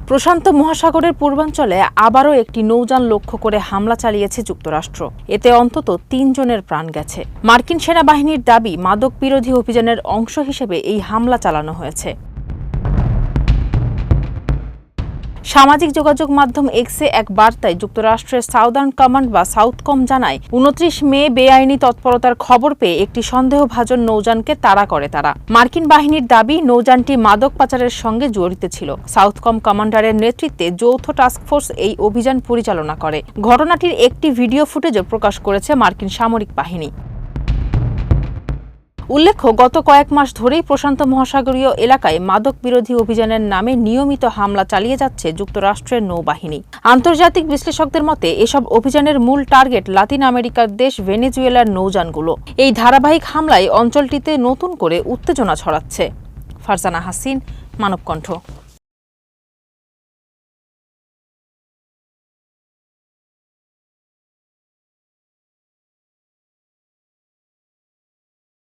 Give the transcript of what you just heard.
প্রশান্ত মহাসাগরের পূর্বাঞ্চলে আবারও একটি নৌযান লক্ষ্য করে হামলা চালিয়েছে যুক্তরাষ্ট্র। এতে অন্তত ৩ জনের প্রাণ গেছে। মার্কিন সেনাবাহিনীর দাবি, মাদক বিরোধী অভিযানের অংশ হিসেবে এই হামলা চালানো হয়েছে। সামাজিক যোগাযোগ মাধ্যম এক্সে এক বার্তায় যুক্তরাষ্ট্রের সাউদার্ন কমান্ড বা সাউথকম জানায়, ২৯ মে বেআইনি তৎপরতার খবর পেয়ে একটি সন্দেহভাজন নৌযানকে তাড়া করে তারা। মার্কিন বাহিনীর দাবি, নৌযানটি মাদক পাচারের সঙ্গে জড়িত ছিল। সাউথকম কমান্ডারের নেতৃত্বে যৌথ টাস্কফোর্স এই অভিযান পরিচালনা করে। ঘটনাটির একটি ভিডিও ফুটেজও প্রকাশ করেছে মার্কিন সামরিক বাহিনী। উল্লেখ্য, গত কয়েক মাস ধরেই প্রশান্ত মহাসাগরীয় এলাকায় মাদক বিরোধী অভিযানের নামে নিয়মিত হামলা চালিয়ে যাচ্ছে যুক্তরাষ্ট্রের নৌবাহিনী। আন্তর্জাতিক বিশ্লেষকদের মতে, এসব অভিযানের মূল টার্গেট লাতিন আমেরিকার দেশ ভেনেজুয়েলার নৌযানগুলো। এই ধারাবাহিক হামলায় অঞ্চলটিতে নতুন করে উত্তেজনা ছড়াচ্ছে। ফারজানা হাসিন, মানবকণ্ঠ।